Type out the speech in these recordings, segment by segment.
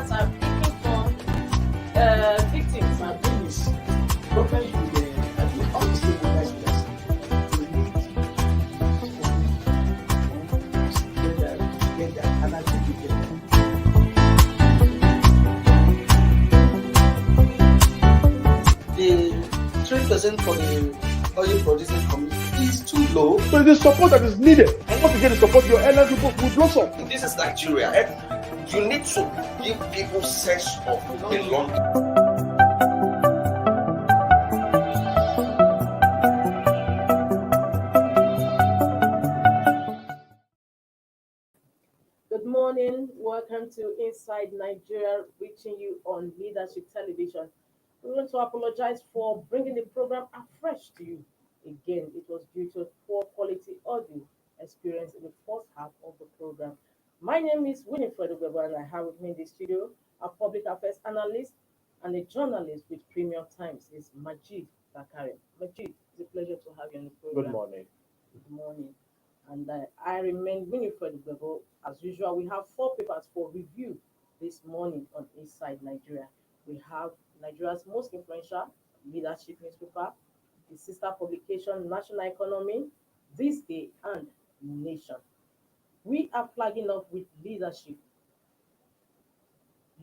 Journalists are picking for victims. My thing is, government should be all stakeholders first. Get that, and I think we get that. The 3% for the oil producing community is too low. But the support that is needed, and once you get the support, your airline people will blossom. This is Nigeria. You need to give people sense of belonging. Good morning. Welcome to Inside Nigeria, reaching you on Leadership Television. We want to apologize for bringing the program afresh to you. Again, it was due to poor quality audio experience in the first half of the program. My name is Winifred Ogweba, and I have with me in the studio a public affairs analyst and a journalist with Premium Times. Is Majid Bakari. Majid, it's a pleasure to have you on the program. Good morning. Good morning. And I remain Winifred Ogweba. As usual, we have 4 papers for review this morning on Inside Nigeria. We have Nigeria's most influential leadership newspaper, the sister publication National Economy, THISDAY, and Nation. We are flagging off with leadership.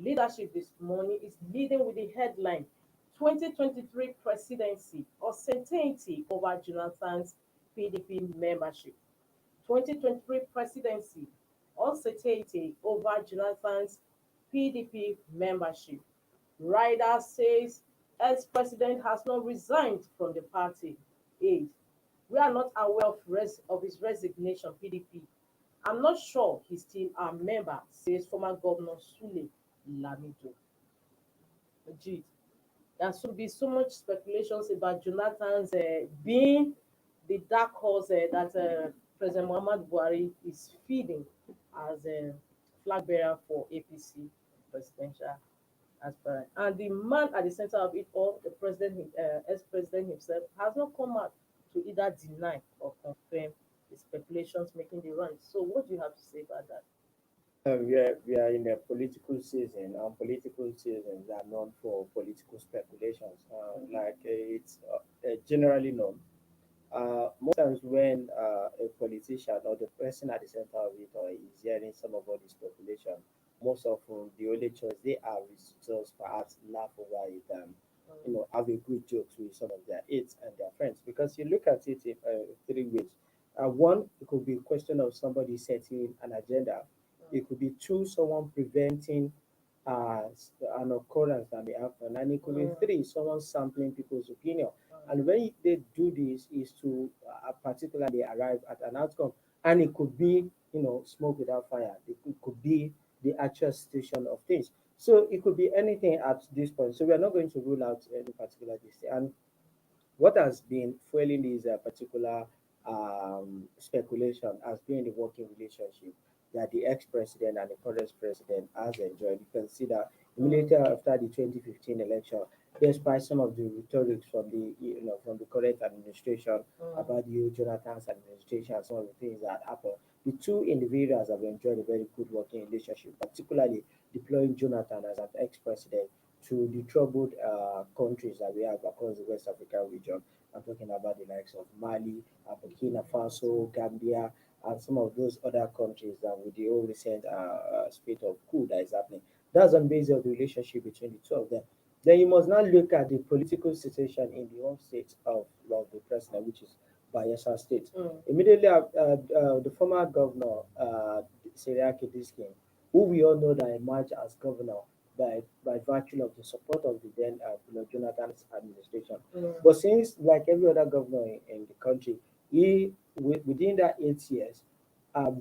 Leadership this morning is leading with the headline 2023 presidency uncertainty over Jonathan's PDP membership. 2023 presidency uncertainty over Jonathan's PDP membership. Ryder says ex-president has not resigned from the party. 8. We are not aware of his resignation, PDP. I'm not sure he's still a member, says former Governor Sule Lamido. Ajit, there should be so much speculations about Jonathan's being the dark horse that President Muhammad Buhari is feeding as a flag bearer for APC presidential aspirant. And the man at the center of it all, the president, ex-president himself, has not come out to either deny or confirm the speculations making the rounds. So what do you have to say about that? We are in a political season, and political seasons are known for political speculations. It's generally known. Most times when a politician or the person at the center of it or is hearing some of all the speculation, most often the only choice they have is to just perhaps laugh over it and have a good jokes with some of their aides and their friends. Because you look at it in 3 ways. One, it could be a question of somebody setting an agenda. It could be 2, someone preventing an occurrence that may happen, and it could be 3, someone sampling people's opinion. And when they do this, is to particularly arrive at an outcome, and it could be smoke without fire. It could be the actual situation of things. So it could be anything at this point. So we are not going to rule out any particular thing. And what has been fueling this particular speculation has been the working relationship that the ex-president and the current president has enjoyed. You can see that immediately after the 2015 election, despite some of the rhetoric from the current administration about the Jonathan's administration and some of the things that happened, the 2 individuals have enjoyed a very good working relationship, particularly deploying Jonathan as an ex-president to the troubled countries that we have across the West African region. I'm talking about the likes of Mali, Burkina Faso, Gambia, and some of those other countries that with the whole recent spate of coup that is happening. That's on basis of the relationship between the 2 of them. Then you must now look at the political situation in the home state of the president, which is Bayelsa State. Immediately, the former governor, Seriake Diskin, who we all know that emerged as governor by virtue of the support of the then Jonathan's administration. But since, like every other governor in the country, he within that 8 years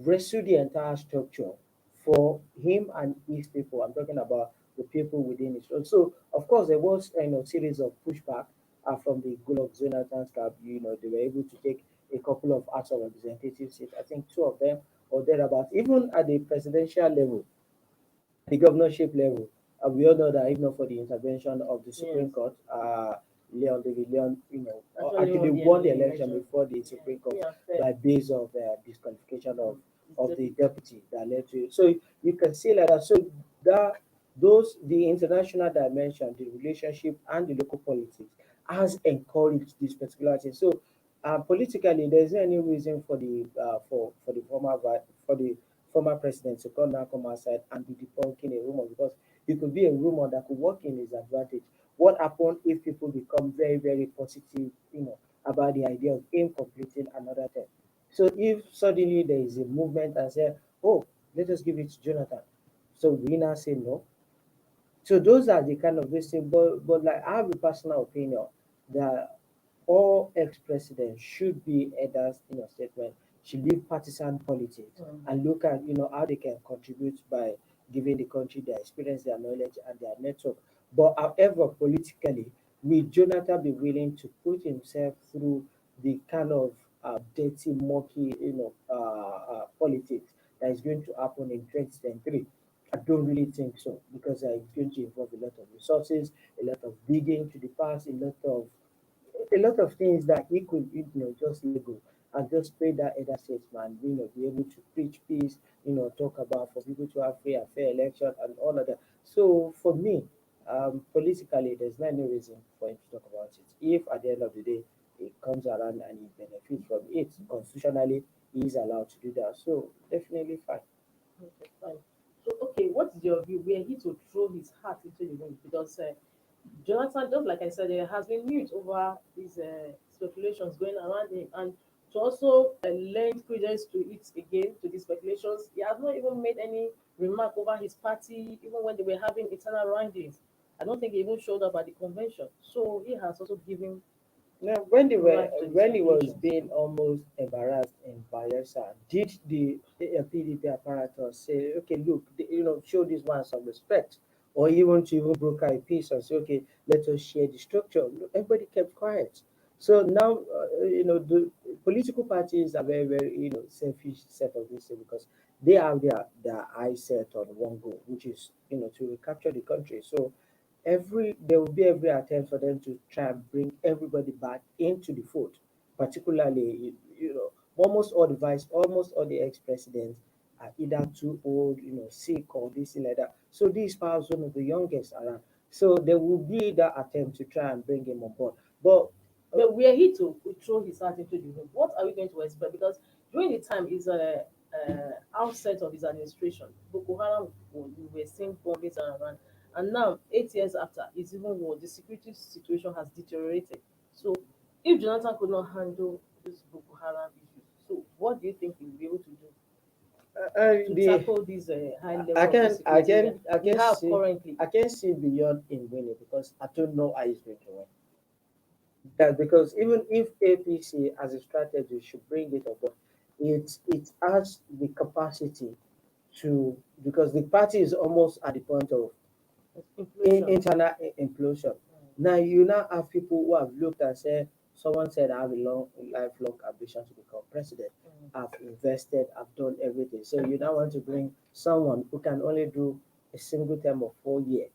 rescued the entire structure for him and his people. I'm talking about the people within it. So of course there was a series of pushback from the goal of Jonathan's camp. They were able to take a couple of House of Representatives seats. I think 2 of them or thereabouts. Even at the presidential level, the governorship level, we all know that if not for the intervention of the Supreme Court, Leon David Leon, actually won the election before the Supreme Court by base of disqualification of the deputy that led to it. So you can see like that. So that the international dimension, the relationship, and the local politics has encouraged this particular thing. So, politically, there's no any reason for the for the former president to come outside and be debunking a rumor, because it could be a rumor that could work in his advantage. What happened if people become very, very positive, about the idea of him completing another term? So if suddenly there is a movement and say, oh, let us give it to Jonathan. So we now say no. So those are the kind of this thing. But like I have a personal opinion that all ex-presidents should be elders in a statement, should leave partisan politics and look at how they can contribute by giving the country their experience, their knowledge, and their network. But however, politically, will Jonathan be willing to put himself through the kind of dirty, murky, politics that is going to happen in 2023? I don't really think so, because it's going to involve a lot of resources, a lot of digging to the past, a lot of things that he could just let go and just pay that other statesman, be able to preach peace, talk about for people to have free and fair election and all of that. So for me, politically, there's not any reason for him to talk about it. If at the end of the day it comes around and he benefits from it constitutionally, he is allowed to do that. So definitely fine. Okay, fine. So, okay, what is your view? Were he to throw his heart into the ring? Because Jonathan, just like I said, there has been news over these speculations going around him, and to also lend credence to it again, to the speculations, he has not even made any remark over his party, even when they were having internal wranglings. I don't think he even showed up at the convention. So he has also given Now, life to the when he was speculations. being almost embarrassed in Bayelsa, did the PDP apparatus say, okay, look, show this man some respect, or even to even broker a peace and say, okay, let us share the structure? No, everybody kept quiet. So now, the political parties are very, very, selfish set of this thing, because they have their eyes set on one goal, which is, to recapture the country. So there will be every attempt for them to try and bring everybody back into the fold. Particularly, almost all the ex-presidents are either too old, sick, or this and like that. So this is perhaps one of the youngest around. So there will be that attempt to try and bring him on board. But But were he to throw his heart into the room, what are we going to expect? Because during the time is outset of his administration, Boko Haram, we were seeing bombings around, and now 8 years after, it's even worse. The security situation has deteriorated. So, if Jonathan could not handle this Boko Haram issue, so what do you think he will be able to do to the tackle this high I level of can I insecurity can I we can have see currently? I can see beyond in winning, because I don't know how he's going to win. That because even if APC as a strategy should bring it up, it has the capacity to, because the party is almost at the point of Inflation. internal implosion. Now you now have people who have looked and said, someone said I have a lifelong ambition to become president. I've invested, I've done everything. So you now want to bring someone who can only do a single term of 4 years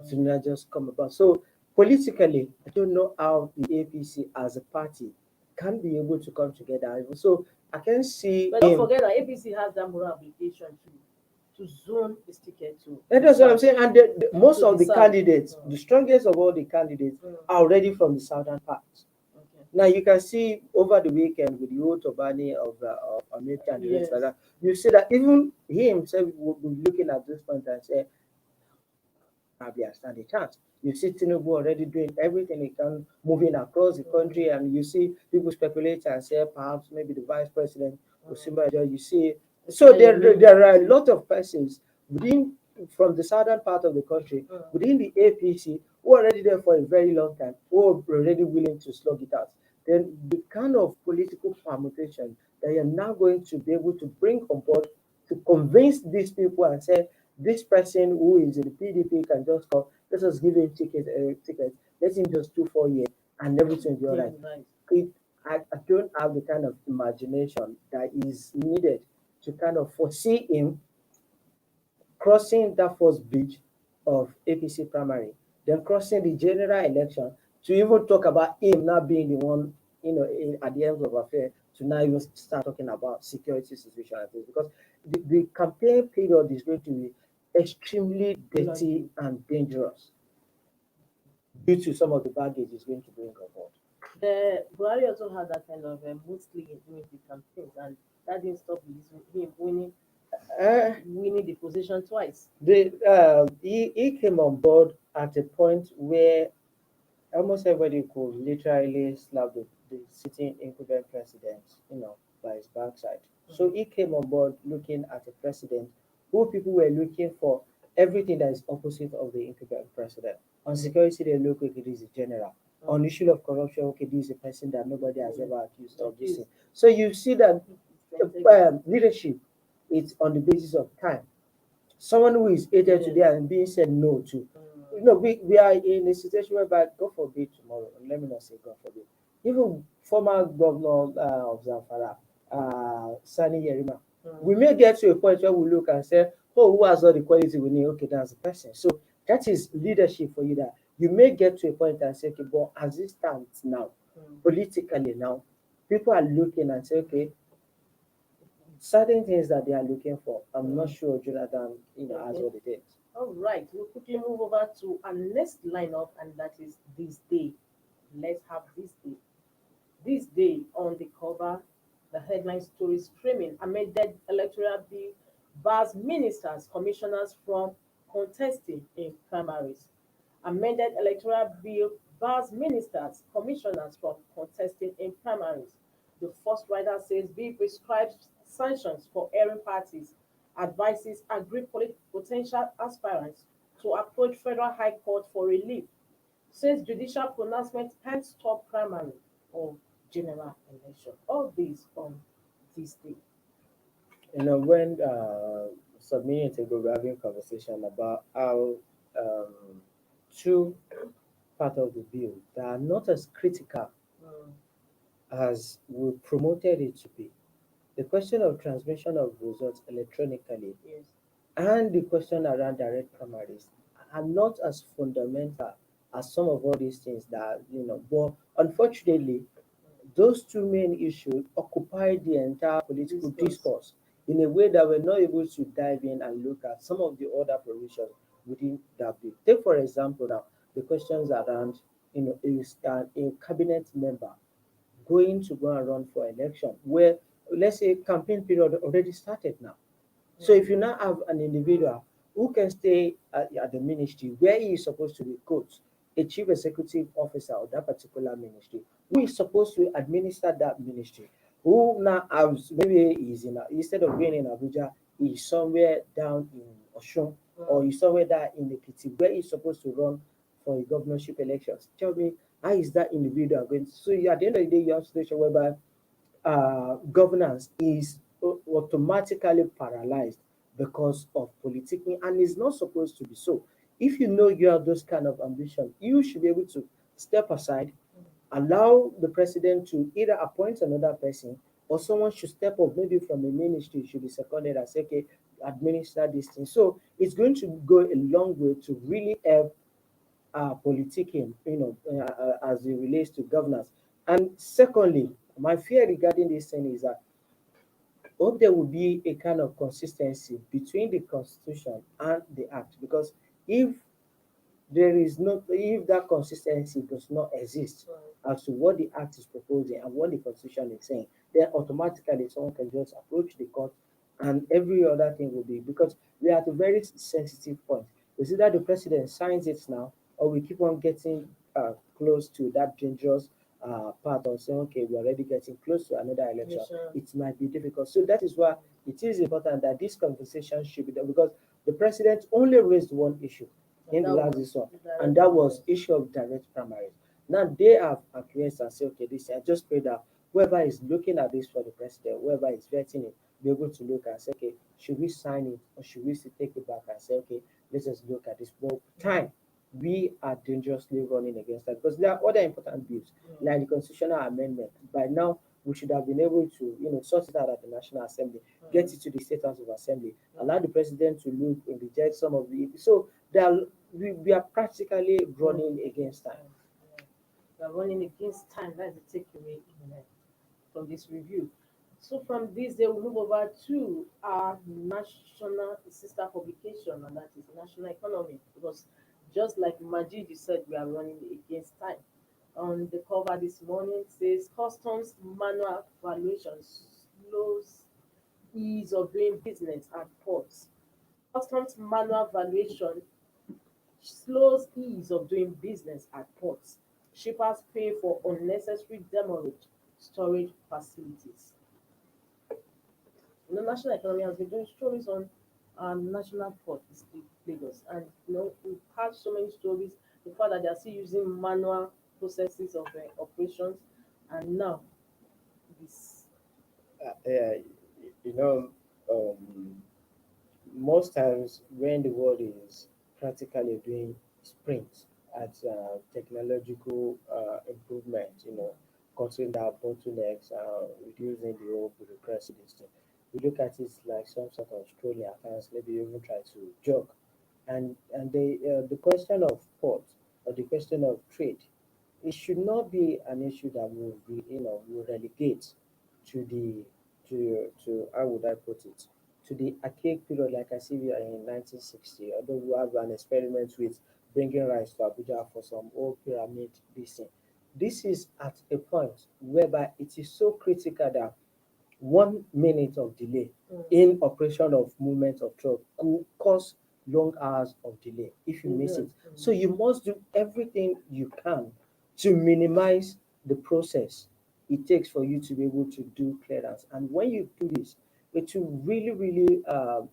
to not just come about. So politically, I don't know how the APC as a party can be able to come together. So I can see But don't him. forget that APC has that moral obligation to zone this ticket And to that's what I'm serve. saying. And most To of the the serve. candidates, the strongest of all the candidates, are already from the southern part. Okay. Now you can see over the weekend with the old Tobani of America and the rest like Yes. that, you see that even he himself will be looking at this point and say, Abia stand a chance. You see Tinubu already doing everything he can, moving across the country, and you see people speculate and say perhaps maybe the vice president, Osinbajo, you see. So there are a lot of persons within from the southern part of the country, within the APC, who are already there for a very long time, who are already willing to slug it out. Then the kind of political permutation that you're now going to be able to bring on board to convince these people and say, this person who is in the PDP can just come, let us give him ticket, let him just do 4 years and everything will be all Yeah, right. right. I don't have the kind of imagination that is needed to kind of foresee him crossing that first bridge of APC primary, then crossing the general election, to even talk about him not being the one, at the end of affair, to now even start talking about security situation and things, because the campaign period is going to be extremely dirty and dangerous due to some of the baggage it's going to bring on board. The Buhari also had that kind of mood swing during the campaigns, and that didn't stop him Uh, winning the position twice. he came on board at a point where almost everybody could literally slap the sitting incumbent president, by his backside. So he came on board looking at a president who people were looking for everything that is opposite of the incumbent president. On security, they look, okay, this is a general. On issue of corruption, okay, this is a person that nobody has ever accused of this thing. So you see that leadership is on the basis of time. Someone who is hated today and being said no to. We are in a situation whereby, God forbid tomorrow, let me not say God forbid, even former governor of Zamfara, Sani Yerima, we may get to a point where we look and say, oh, who has all the quality we need? Okay, that's the person. So that is leadership for you, that you may get to a point and say, okay, but as it stands now, politically now, people are looking and say, okay, certain things that they are looking for, I'm not sure Jonathan, has what it is. All right, we'll quickly move over to our next lineup, and that is this day. Let's have this day. This day on the cover, the headline story screaming amended electoral bill bars ministers, commissioners from contesting in primaries. Amended electoral bill bars ministers, commissioners from contesting in primaries. The first rider says bill prescribes sanctions for erring parties, advises agreed potential aspirants to approach Federal High Court for relief, says judicial pronouncement can't stop primary or general election. All this on this day. When some minutes ago, we were having a conversation about how two part of the bill that are not as critical as we promoted it to be. The question of transmission of results electronically Yes. and the question around direct primaries are not as fundamental as some of all these things that, but unfortunately, those two main issues occupy the entire political discourse in a way that we're not able to dive in and look at some of the other provisions within that bill. Take, for example, now the questions around, is a cabinet member going to go and run for election, where, let's say, campaign period already started now. So if you now have an individual who can stay at the ministry where he is supposed to recruit a chief executive officer of that particular ministry, who is supposed to administer that ministry, who now has, maybe is instead of being in Abuja, he's somewhere down in Oshun, or he's somewhere down in the Ekiti where he's supposed to run for a governorship elections. Tell me, how is that individual going to? So at the end of the day, you have a situation whereby governance is automatically paralyzed because of politicking, and it's not supposed to be so. If you know you have those kind of ambition, you should be able to step aside, allow the president to either appoint another person, or someone should step up, maybe from a ministry, should be seconded and say, okay, administer this thing. So it's going to go a long way to really help politicking, as it relates to governance. And secondly, my fear regarding this thing is that hope there will be a kind of consistency between the constitution and the act, because if if that consistency does not exist as to what the act is proposing and what the constitution is saying, then automatically someone can just approach the court and every other thing will be, because we are at a very sensitive point. It's either the president signs it now, or we keep on getting close to that dangerous part of saying, okay, we're already getting close to another election. It might be difficult. So that is why it is important that this conversation should be done, because the president only raised one issue in the last one, and that was issue of direct primaries. Now they have acquiesced and say, okay, this I just pray that whoever is looking at this for the president, whoever is vetting it, be able to look and say, okay, should we sign it or should we still take it back and say, okay, let's just look at this. But time, we are dangerously running against that, because there are other important bills like the constitutional amendment. By now, we should have been able to, sort it out at the National Assembly, get it to the State House of Assembly, allow the president to look and reject some of the. So we are practically running against time. We are running against time. That's the takeaway from this review. So from this, they will move over to our national sister publication, and that is national economy. Because just like Majid you said, we are running against time. On the cover this morning says customs manual valuations slows ease of doing business at ports. Customs manual valuation slows ease of doing business at ports. Shippers pay for unnecessary demurrage storage facilities. National economy has been doing stories on national port, Lagos, and we've had so many stories. The fact that they are still using manual processes of operations, and now this. Yeah, you know, most times when the world is practically doing sprint at technological improvement, cutting down bottlenecks, reducing the whole bureaucracy system, we look at it like some sort of strolling accounts, maybe even try to jog. And the question of port or the question of trade, it should not be an issue that will be, will relegate to the to how would I put it, to the archaic period, like I see we are in 1960, although we have an experiment with bringing rice to Abuja for some old pyramid basin. This is at a point whereby it is so critical that 1 minute of delay in operation of movement of truck could cause long hours of delay if you miss it. So you must do everything you can to minimize the process it takes for you to be able to do clearance. And when you do this, it will really, really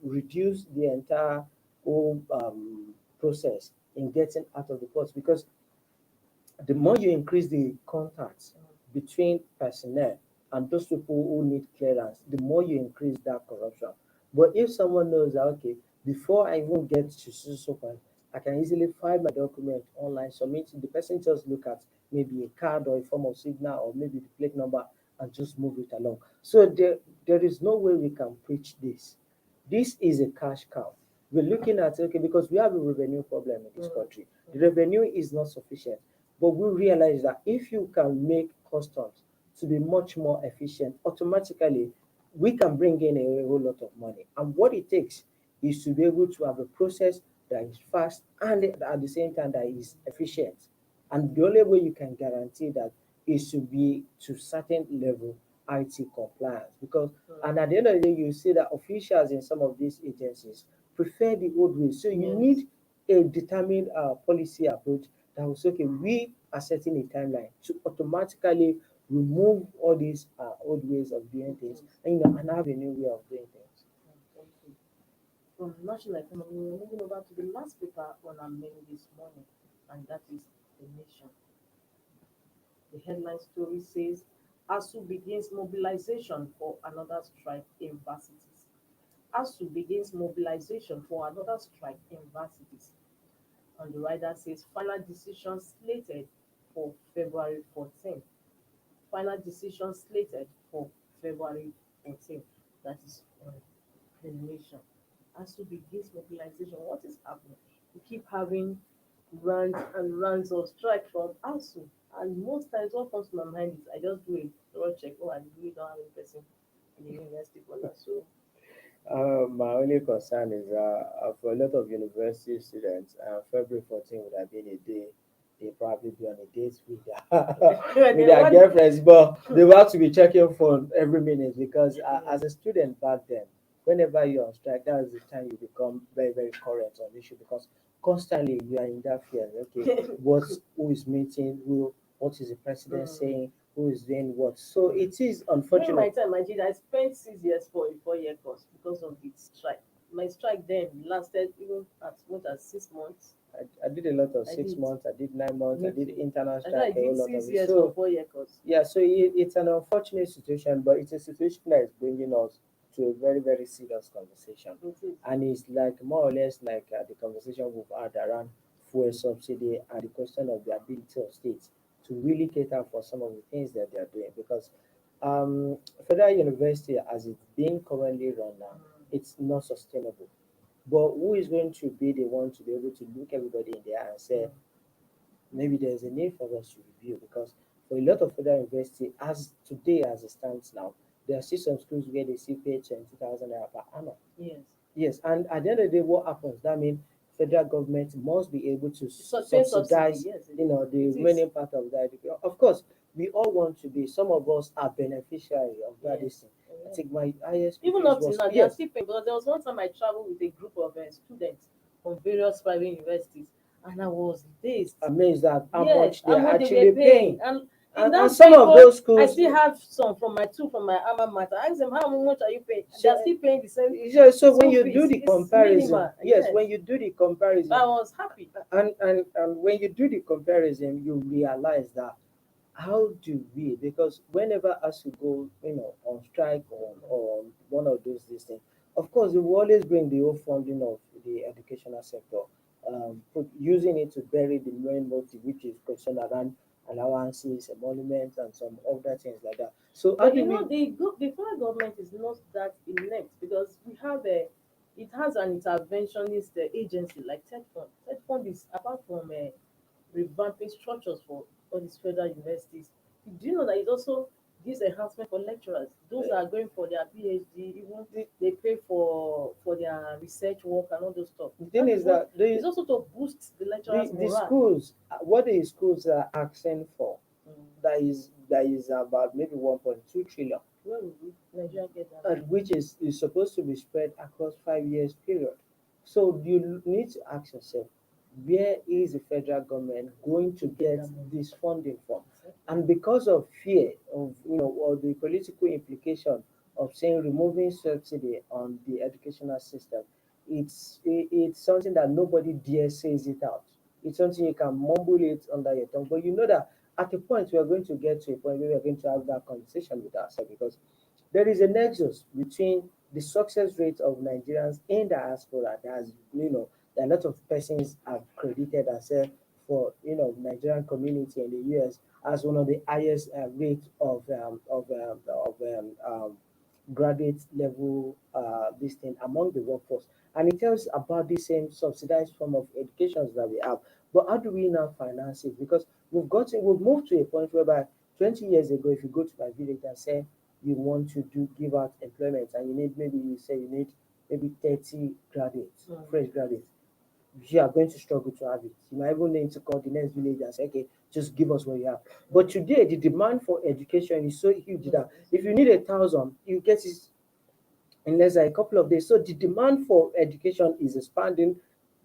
reduce the entire whole process in getting out of the ports, because the more you increase the contacts between personnel and those people who need clearance, the more you increase that corruption. But if someone knows that, okay, before I even get to so point, I can easily file my document online, submit it, the person just look at maybe a card or a form of signal or maybe the plate number and just move it along. So there is no way we can preach this. This is a cash cow. We're looking at, okay, because we have a revenue problem in this country. The revenue is not sufficient. But we realize that if you can make customs to be much more efficient, automatically we can bring in a whole lot of money. And what it takes is to be able to have a process that is fast and at the same time that is efficient. And the only way you can guarantee that is to be to certain level IT compliance. Because and at the end of the day, you see that officials in some of these agencies prefer the old way. So you need a determined policy approach that will say, okay, we are setting a timeline to automatically remove all these old ways of doing things, and and have a new way of doing things. Okay. From national economy, we're moving over to the last paper on our menu this morning, and that is the nation. The headline story says ASU begins mobilization for another strike in varsities. ASU begins mobilization for another strike in varsities. And the rider says final decision slated for February 14th. Final decision slated for February 14th. That is on the nation. ASU begins mobilization. What is happening? We keep having rants and rants of strike from ASU. And most times, what comes to my mind is I just do a thorough check. Oh, I really don't have any person in the university for that. So, My only concern is for a lot of university students, February 14 would have been a day they probably be on a date with their, with their girlfriends, but they will have to be checking phone every minute because as a student back then, whenever you're on strike, that is the time you become very, very current on issue because constantly you are in that fear. Okay, who is meeting who? What is the president saying? Who is doing what? So it is during my unfortunate. time, I spent 6 years for a 4 year course because of the strike. My strike then lasted even as much as 6 months. I did a lot of I six did. months. I did 9 months. I Me did too. internal I thought I strike, a whole did lot of six it. years for So 4 year course. yeah, so it's an unfortunate situation, but it's a situation that is bringing us to a very, very serious conversation. It is. And it's like more or less like the conversation we've had around fuel subsidy and the question of the ability of states to really cater for some of the things that they are doing. Because federal university, as it's being currently run now, it's not sustainable. But who is going to be the one to be able to look everybody in the eye and say, maybe there's a need for us to review because for a lot of federal university, as today as it stands now, There are still some schools where they see pay 20,000 naira per annum. Yes. Yes, and at the end of the day, what happens? That means federal government must be able to Sustain subsidy. subsidize, Yes. the It is. remaining part of that. Of course, we all want to be. Some of us are beneficiary of that. Yes. This thing. I think my highest Even fees up till was now, they are yes. still paying. Because there was one time I traveled with a group of students from various private universities, and I was dazed. Amazed at how Yes, much they and are what they actually were paying. paying. And in And that some very of those I schools, still have some from my alma mater. I asked them, how much are you paying? And they are so, still paying the same so when school you do fees. the It's comparison, minimal. yes, Yes. when you do the comparison, I was happy. and when you do the comparison, you realize that how do we, because whenever us we go, on strike or one of those things, of course we will always bring the whole funding of the educational sector, using it to bury the main motive, which is concerned around allowances, emoluments, and some other things like that. So how But do we? the federal government is not that inept because we have it has an interventionist agency like TED Fund. TED Fund is apart from revamping structures for all these federal universities. Do you know that it also gives enhancement for lecturers? Those that are going for their PhD, even they pay for their research work and all those stuff. The thing That is is what that it's also to boost the lecturers' the morale. schools, what the schools are asking for, Mm. that is about maybe 1.2 trillion, Where will we Nigeria get that? which is supposed to be spread across 5 years period. So you need to ask yourself, where is the federal government going to get this funding from? And because of fear of, or the political implication of saying removing subsidy on the educational system, it's something that nobody dare says it out. It's something you can mumble it under your tongue, but you know that at a point we are going to get to a point where we are going to have that conversation with ourselves, because there is a nexus between the success rate of Nigerians in diaspora. That a lot of persons have credited themselves for, Nigerian community in the US as one of the highest rate of graduate level this thing among the workforce. And it tells about the same subsidized form of education that we have. But how do we now finance it? Because we've moved to a point whereby 20 years ago, if you go to my village and say you want to give out employment, and you need maybe 30 graduates, fresh graduates, you are going to struggle to have it. You might even need to call the next village and say, okay, just give us what you have. But today, the demand for education is so huge that if you need 1,000, you get it in less than a couple of days. So the demand for education is expanding.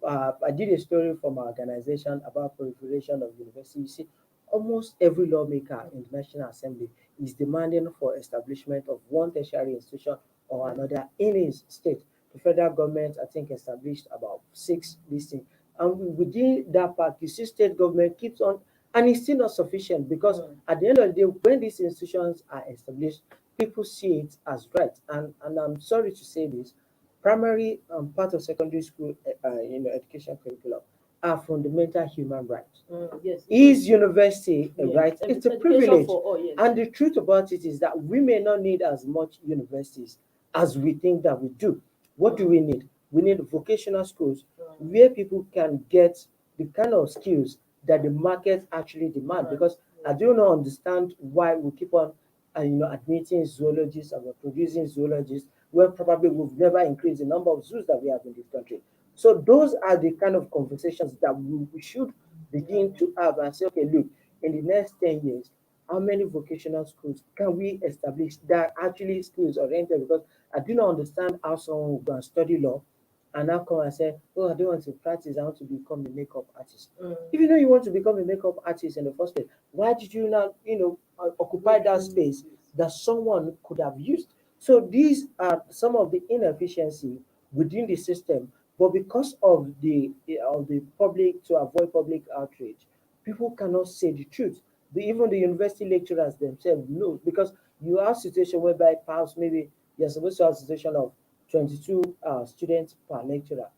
I did a story from our organization about proliferation of universities. You see, almost every lawmaker in the National Assembly is demanding for establishment of one tertiary institution or another in his state. The federal government, I think, established about 6 listing. And within that part, you see state government keeps on, and it's still not sufficient, because at the end of the day, when these institutions are established, people see it as right. And I'm sorry to say this, primary part of secondary school education curriculum are fundamental human rights. Yes, Is university a yes. right? It's a Education privilege. for all, yes. And the truth about it is that we may not need as much universities as we think that we do. What do we need? We need vocational schools where people can get the kind of skills that the market actually demand. Because I do not understand why we keep on admitting zoologists and we're producing zoologists when probably we've never increased the number of zoos that we have in this country. So those are the kind of conversations that we should begin to have and say, okay, look, in the next 10 years, how many vocational schools can we establish that are actually skills oriented? Because I do not understand how someone will go and study law and now come and say, oh, I don't want to practice, I want to become a makeup artist. If you know you want to become a makeup artist in the first place, why did you not, occupy that space that someone could have used? So these are some of the inefficiency within the system, but because of the public, to avoid public outrage, people cannot say the truth. Even the university lecturers themselves know, because you have situation whereby perhaps maybe you're supposed to have a situation of 22 students per lecturer.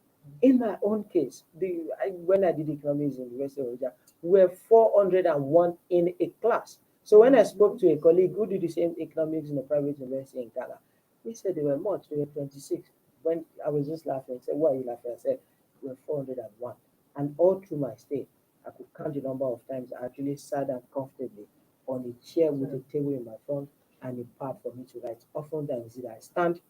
In my own case, when I did economics in the University of Abuja, we were 401 in a class. So when I spoke to a colleague who did the same economics in a private university in Ghana, he said they were much, they were 26. When I was just laughing, I said, why are you laughing? I said, we're 401. And all through my stay, I could count the number of times I actually sat down comfortably on a chair with a table in my front and a pad for me to write. Often times I stand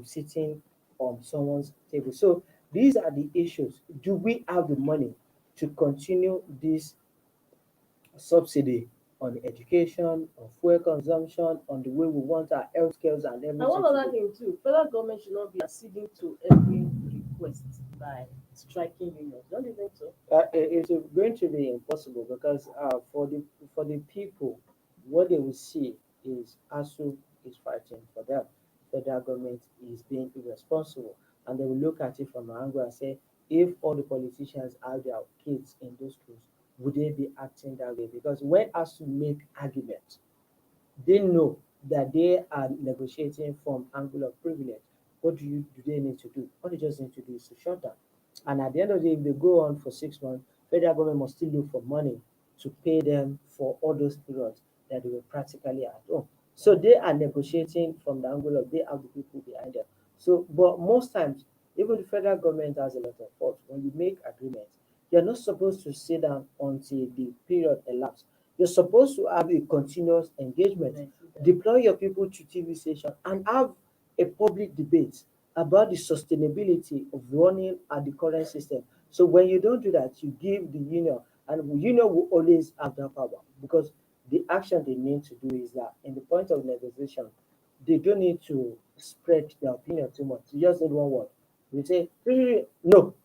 sitting on someone's table. So these are the issues. Do we have the money to continue this subsidy on education, on fuel consumption, on the way we want our health care and everything? And one to other go? thing too, federal government should not be acceding to every request by striking unions. Don't you think so? It's going to be impossible because for the people, what they will see is ASU is fighting for them. Federal government is being irresponsible, and they will look at it from an angle and say, if all the politicians have their kids in those schools, would they be acting that way? Because when ASU make arguments, they know that they are negotiating from angle of privilege. What do they need to do? What they just need to do is to shut down. And at the end of the day, if they go on for 6 months, federal government must still look for money to pay them for all those periods that they were practically at home. So they are negotiating from the angle of they have the people behind them. So, but most times, even the federal government has a lot of fault. When you make agreements, you're not supposed to sit down until the period elapses. You're supposed to have a continuous engagement. Deploy your people to TV station and have a public debate about the sustainability of running at the current system. So when you don't do that, you give the union, and the union will always have that power because the action they need to do is that in the point of negotiation, they don't need to spread their opinion too much. You just need one word. You say, no,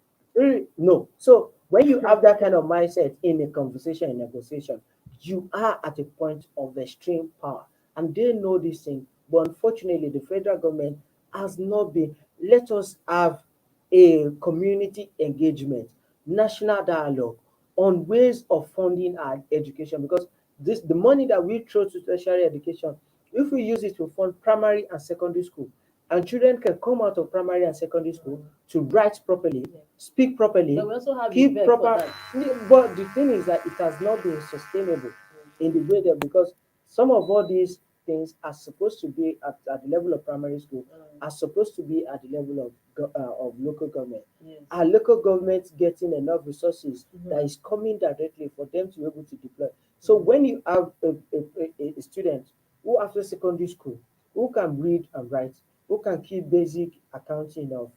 no. So when you have that kind of mindset in a conversation, in negotiation, you are at a point of extreme power. And they know this thing. But unfortunately, the federal government has not been. Let us have a community engagement, national dialogue on ways of funding our education, because the money that we throw to tertiary education, if we use it to fund primary and secondary school, and children can come out of primary and secondary school to write properly, speak properly, But we also have keep respect for proper. that. But the thing is that it has not been sustainable in the way that, because some of all these things are supposed to be at the level of primary school, are supposed to be at the level of local government. Yes. Are local governments getting enough resources that is coming directly for them to be able to deploy? So when you have a student who after secondary school, who can read and write, who can keep basic accounting of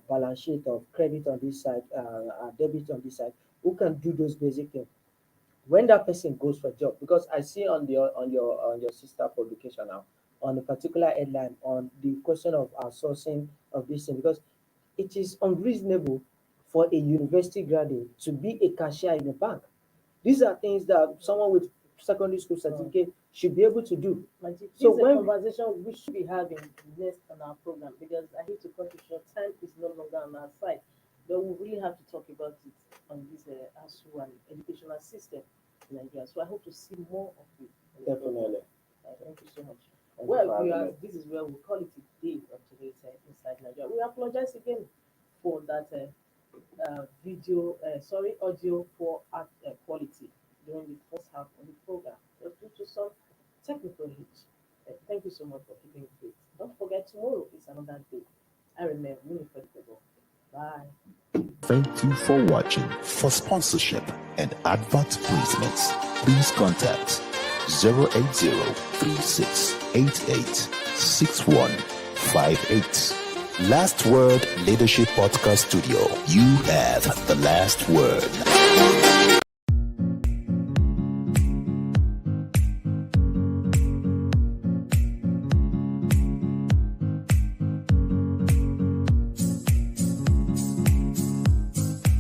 balance sheet of credit on this side, debit on this side, who can do those basic things, when that person goes for job, because I see on your sister publication now on a particular headline on the question of outsourcing of this thing, because it is unreasonable for a university graduate to be a cashier in a bank. These are things that someone with secondary school certificate should be able to do. Like, this So is a when conversation we should be having next on our program, because I hate to cut it short. Time is no longer on our side, but we really have to talk about it on this ASU and educational system in Nigeria. So I hope to see more of it. on the program. definitely. Thank you so much. Thank you Well, for having me. this is where we call it a day of today's Inside Nigeria. We apologize again for that audio poor quality during the first half of the program. Just due to some technical hitch. Thank you so much for keeping it. Don't forget, tomorrow is another day. I remember Winifred Pebo. Bye. Thank you for watching. For sponsorship and advert placements, please contact 080-3688-6158. Last Word Leadership Podcast Studio. You have the last word.